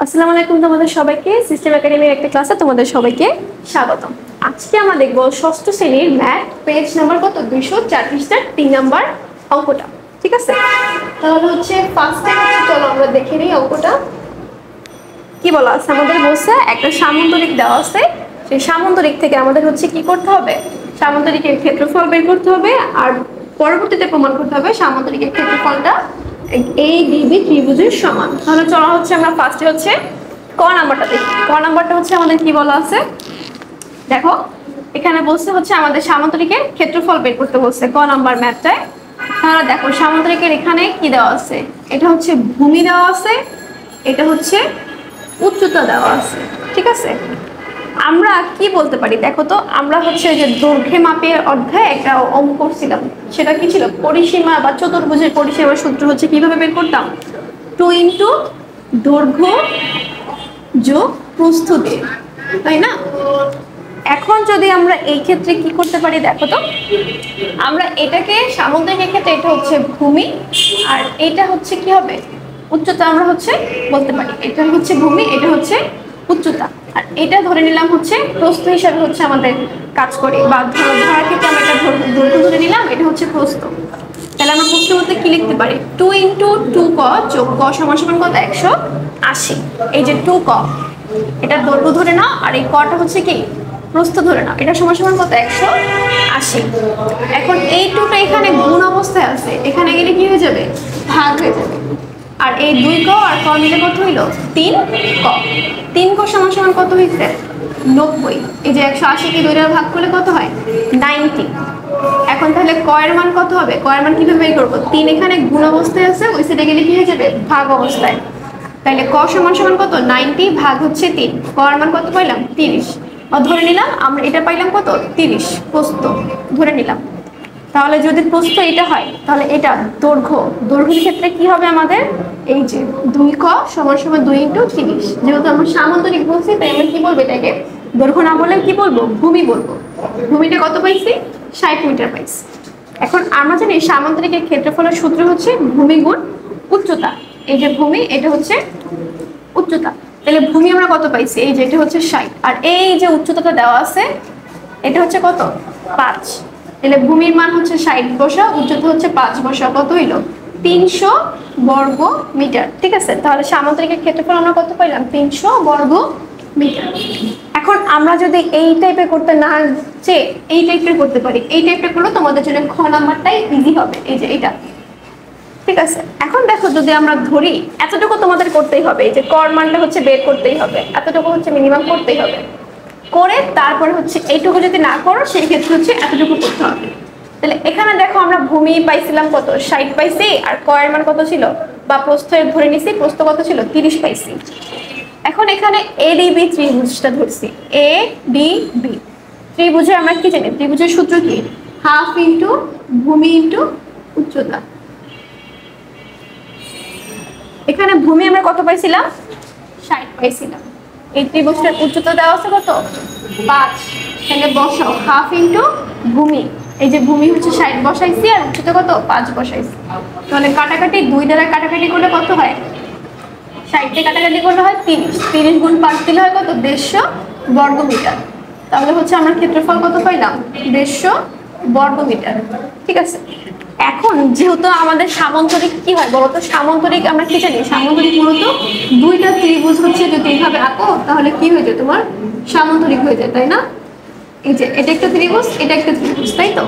আসসালামু আলাইকুম তোমাদের সবাইকে সিস্টেম একাডেমির একটা ক্লাসে তোমাদের সবাইকে স্বাগতম। আজকে আমরা দেখব ষষ্ঠ শ্রেণীর ম্যাথ পেজ নাম্বার কত 204 পৃষ্ঠার 3 নাম্বার অঙ্কটা। ঠিক আছে, তাহলে হচ্ছে ফার্স্টে চলো আমরা দেখে নিই অঙ্কটা কি বলা আছে। আমাদের বলছে একটা সামন্তরিক দেওয়া আছে, সেই সামন্তরিক থেকে আমাদের হচ্ছে কি করতে হবে, সামন্তরিকের ক্ষেত্রফল বের করতে হবে আর পরবর্তীতে প্রমাণ করতে হবে সামন্তরিকের ক্ষেত্রফলটা ADB ত্রিভুজের সমান। তাহলে চলা হচ্ছে আমরা ফার্স্টে হচ্ছে ক নাম্বারটা দেখি। ক নাম্বারটা হচ্ছে আমাদের কি বলা আছে দেখো, এখানে বলছে হচ্ছে আমাদের সামান্তরিকের ক্ষেত্রফল বের করতে বলছে ক নাম্বার ম্যাথটায়। তাহলে দেখো সামান্তরিকের এখানে কি দেওয়া আছে, এটা হচ্ছে ভূমি দেওয়া আছে, এটা হচ্ছে উচ্চতা দেওয়া আছে। ঠিক আছে, আমরা কি বলতে পারি দেখো তো, আমরা হচ্ছে যে দৈর্ঘ্য মাপের অধ্যায়ে একটা অঙ্ক করছিলাম, সেটা কি ছিল, পরিসীমা বা চতুর্ভুজের পরিসীমার সূত্র হচ্ছে কিভাবে বের করতাম, 2 ইন্টু দৈর্ঘ্য যোগ প্রস্থ দিয়ে, তাই না? এখন যদি আমরা এই ক্ষেত্রে কি করতে পারি দেখো তো, আমরা এটাকে সামুদ্রিকের ক্ষেত্রে এটা হচ্ছে ভূমি আর এটা হচ্ছে কি হবে উচ্চতা, আমরা হচ্ছে বলতে পারি এটা হচ্ছে ভূমি, এটা হচ্ছে উচ্চতা, আর এটা ধরে নিলাম হচ্ছে প্রস্থ হিসাবে হচ্ছে আমাদের কাজ করে, বা ধরার ক্ষেত্রে আমরা এটা দৈর্ঘ্য ধরে নিলাম, এটা হচ্ছে প্রস্থ। তাহলে আমরা প্রস্থ বলতে কি লিখতে পারি, 2 ইন্টু 2 ক যোগ ক সমান সমান কত 180। এই যে 2 ক এটা দৈর্ঘ্য ধরে নাও আর এই কটা হচ্ছে কি প্রস্থ ধরে নাও, এটা সমান সমান কত 180। এখন এই 2টা এখানে গুণ অবস্থায় আছে, এখানে গেলে কি হয়ে যাবে ভাগ হয়ে যাবে, আর এই 2 ক আর ক মিলে কত হইল 3 ক। 3 ক সমান সমান কত হয়েছে 90। এই যে 180 কে 2 দ্বারা ভাগ করলে কত হয় 90। এখন তাহলে ক এর মান কত হবে, ক এর মান কিভাবে বের করব, 3 এখানে গুণ অবস্থায় আছে, ওই সাইডে গেলে কি হয়ে যাবে ভাগ অবস্থায়। তাহলে ক সমান সমান কত 90 ভাগ হচ্ছে 3, ক এর মান কত পাইলাম 30, ধরে নিলাম আমরা এটা পাইলাম কত 30 প্রস্থ ধরে নিলাম। তাহলে যদি প্রস্থ এটা হয় তাহলে এটা দৈর্ঘ্যের ক্ষেত্রে কি হবে আমাদের, এই যে 2 ক সমান সমান 2 ইন্টু 30, যেহেতু আমরা সামান্তরিক বলছি তাই আমরা কি বলবো এটাকে দৈর্ঘ্য না বলে কি বলবো ভূমি বলবো। ভূমিটা কত পাইছি 60 মিটার পাইছি। এখন আমরা জানি সামান্তরিকের ক্ষেত্রফলের সূত্র হচ্ছে ভূমি গুণ উচ্চতা, এই যে ভূমি এটা হচ্ছে উচ্চতা, তাহলে ভূমি আমরা কত পাইছি, এই যে এটা হচ্ছে 60 আর এই যে উচ্চতাটা দেওয়া আছে এটা হচ্ছে কত 5, তাহলে ভূমির মান হচ্ছে 60 বসা, উচ্চতা হচ্ছে 5 বসা, কত হইলো 300 বর্গ মিটার। ঠিক আছে, তাহলে সামান্তরিকের ক্ষেত্রফল আমরা কত পাইলাম 300 বর্গ মিটার। এখন আমরা যদি এই টাইপের করতে না চেয়ে এই টাইপের করতে পারি, এই টাইপের করলে তোমাদের জন্য খ নাম্বারটাই ইজি হবে, এই যে এটা। ঠিক আছে, এখন দেখো যদি আমরা ধরি এতটুকু তোমাদের করতেই হবে, এই যে কর মানটা হচ্ছে বের করতেই হবে, এতটুকু হচ্ছে মিনিমাম করতেই হবে, করে তারপরে হচ্ছে এইটুকু যদি না করো সেই ক্ষেত্রে হচ্ছে এতটুকু করতে হবে। তাহলে এখানে দেখো আমরা ভূমি পাইছিলাম কত 60 পাইছি, আর কয়ের মান কত ছিল বা প্রস্থের ধরে নিছি, প্রস্থ কত ছিল 30 পাইছি। এখন এখানে ADB ত্রিভুজটা ধরছি, ADB ত্রিভুজে আমরা কি জানি, ত্রিভুজের সূত্র কি হাফ ইন্টু ভূমি ইন্টু উচ্চতা। এখানে ভূমি আমরা কত পাইছিলাম 60 পাইছিলাম, এই ত্রিভুজটার উচ্চতা দেওয়া আছে কত 5, তাহলে বসাও হাফ ইন্টু ভূমি, এই যে ভূমি হচ্ছে 60 বসাইছি আর উচ্চতা কত 5 বসাইছি। তাহলে কাটাকাটি 2 দ্বারা কাটাকাটি করলে কত হয়, 60 তে কাটাকাটি করলে হয় 30, 30 গুণ 5 দিলে হয় কত 150 বর্গ মিটার। তাহলে হচ্ছে আমরা ক্ষেত্রফল কত পাইলাম 150 বর্গ মিটার। ঠিক আছে, এখন যেহেতু আমাদের সামান্তরিক কি হয় বলতো, সামান্তরিক আমরা কি জানি, সামান্তরিক মূলত দুইটা ত্রিভুজ হচ্ছে যদি এইভাবে আঁকো তাহলে কি হয়ে যায় তোমার সামান্তরিক হয়ে যায়, তাই না? এই যে এটা একটা ত্রিভুজ এটা একটা ত্রিভুজ, তাই তো?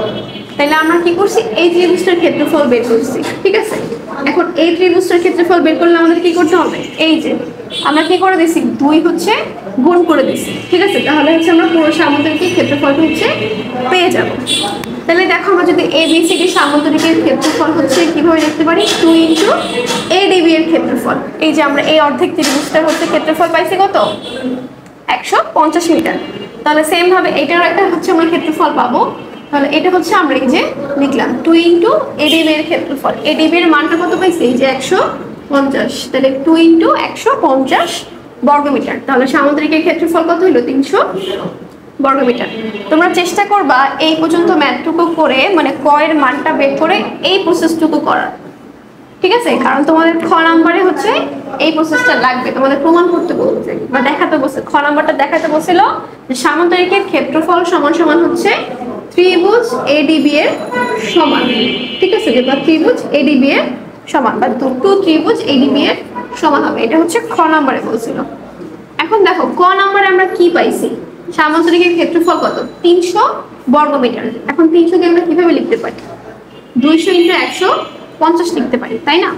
তাহলে আমরা কি করছি এই ত্রিভুজটার ক্ষেত্রফল বের করছি। ঠিক আছে, এখন এই ত্রিভুজটার ক্ষেত্রফল বের করলে আমাদের কি করতে হবে, এই যে আমরা কি করে দিছি 2 হচ্ছে গুণ করে দিছি। ঠিক আছে, তাহলে হচ্ছে আমরা পুরো সামান্তরিকের ক্ষেত্রফলটা হচ্ছে পেয়ে যাব। তাহলে দেখো আমরা যদি ABCD সামান্তরিকের ক্ষেত্রফল হচ্ছে কিভাবে লিখতে পারি, 2 ইন্টু ADB এর ক্ষেত্রফল। এই যে আমরা এই অর্ধেক ত্রিভুজটার হচ্ছে ক্ষেত্রফল পাইছি কত 150 মিটার। তাহলে সেম ভাবে এটার একটা হচ্ছে আমরা ক্ষেত্রফল পাবো, তাহলে এটা হচ্ছে আমরা এই যে লিখলাম 2 ইন্টু ADB এর ক্ষেত্রফল। ADB এর মানটা কত পাইছি, এই যে 150, তাহলে 2 ইন্টু 150 বর্গ মিটার। তাহলে সামান্তরিকের ক্ষেত্রফল কত হলো 300 বর্গ মিটার। তোমরা চেষ্টা করবা এই পর্যন্ত ম্যাথটুকু করে মানে ক এর মানটা বের করে এই প্রসেসটুকু করার। ঠিক আছে, কারণ তোমাদের খ নাম্বারে হচ্ছে এই প্রসেসটা লাগবে, তোমাদের প্রমাণ করতে বলছে বা দেখাতে বলছে। খ নাম্বারটা দেখাতে বলছিল যে সামান্তরিকের ক্ষেত্রফল সমান সমান হচ্ছে ত্রিভুজ এডিবি এর সমান। ঠিক আছে, যে ত্রিভুজ এডিবি এর সমান বা দুটো ত্রিভুজ এডিবি এর সমান হবে, এটা হচ্ছে খ নাম্বারে বলছিল। এখন দেখো ক নাম্বারে আমরা কি পাইছি, সামান্তরিকের ক্ষেত্রফল কত 300 বর্গমিটার। এখন 300 কে আমরা কিভাবে লিখতে পারি, 200 × 150 লিখতে পারি, তাই না?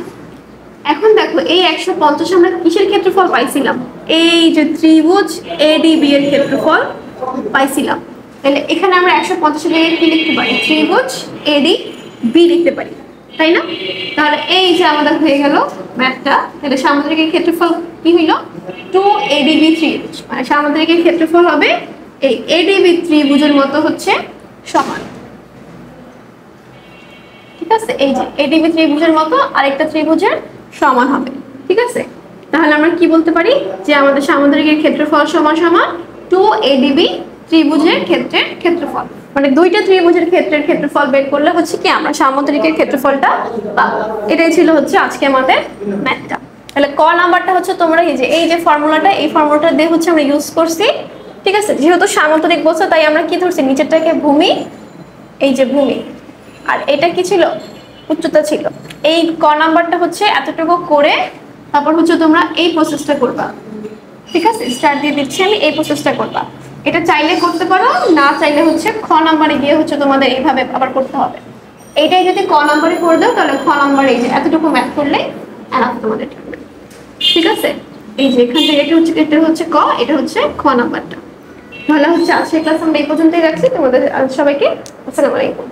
এখন দেখো এই 150 আমরা কিসের ক্ষেত্রফল পাইছিলাম, এই যে ত্রিভুজ এডিবি এর ক্ষেত্রফল পাইছিলাম। তাহলে এখানে আমরা 150 এর জায়গায় কি লিখতে পারি, ত্রিভুজ এডিবি লিখতে পারি, তাই না? তাহলে এই যে আমাদের হয়ে গেল ম্যাথটা। তাহলে সামান্তরিকের ক্ষেত্রফল কি হইল, 2ADB ত্রিভুজ, মানে সামান্তরিকের ক্ষেত্রফল হবে এই এডিবি ত্রিভুজের মতো হচ্ছে সমান। ঠিক আছে, এই যে এডিবি ত্রিভুজের মতো আরেকটা ত্রিভুজের সমান হবে। ঠিক আছে, তাহলে আমরা কি বলতে পারি যে আমাদের সামান্তরিকের ক্ষেত্রফল সমান সমান 2ADB ত্রিভুজের ক্ষেত্রের ক্ষেত্রফল, মানে দুইটা ত্রিভুজের ক্ষেত্রের ক্ষেত্রফল বের করলে হচ্ছে কি আমরা সামান্তরিকের ক্ষেত্রফলটা পাবো। এটাই ছিল হচ্ছে আজকে আমাদের ম্যাথটা। তাহলে ক নাম্বারটা হচ্ছে তোমরা এই যে ফর্মুলাটা, এই ফর্মুলাটা দিয়ে হচ্ছে আমরা ইউজ করছি। ঠিক আছে, যেহেতু সামান্তরিক বলছে তাই আমরা কি ধরছি, নিচেরটাকে ভূমি, এই যে ভূমি, আর এটা কি ছিল, উচ্চতা ছিল। এই ক নাম্বারটা হচ্ছে এতটুকু করে তারপর হচ্ছে তোমরা এই প্রসেসটা করবা। ঠিক আছে, স্টার্ট দিয়ে দিচ্ছি আমি, এই প্রসেসটা করবা। এটা চাইলে করতে পারো, না চাইলে হচ্ছে খ নাম্বারে গিয়ে হচ্ছে তোমাদের এইভাবে আবার করতে হবে। এইটাই যদি ক নাম্বারে করে দাও তাহলে খ নাম্বারে এই যে এতটুকু ম্যাথ করলে এনাফ তোমাদের। ঠিক আছে, এই যে এখান থেকে এটা হচ্ছে ক, এটা হচ্ছে খ নাম্বারটা। তাহলে হচ্ছে আজকের ক্লাস আমরা এই পর্যন্তই রাখছি। তোমাদের সবাইকে আসসালামু আলাইকুম।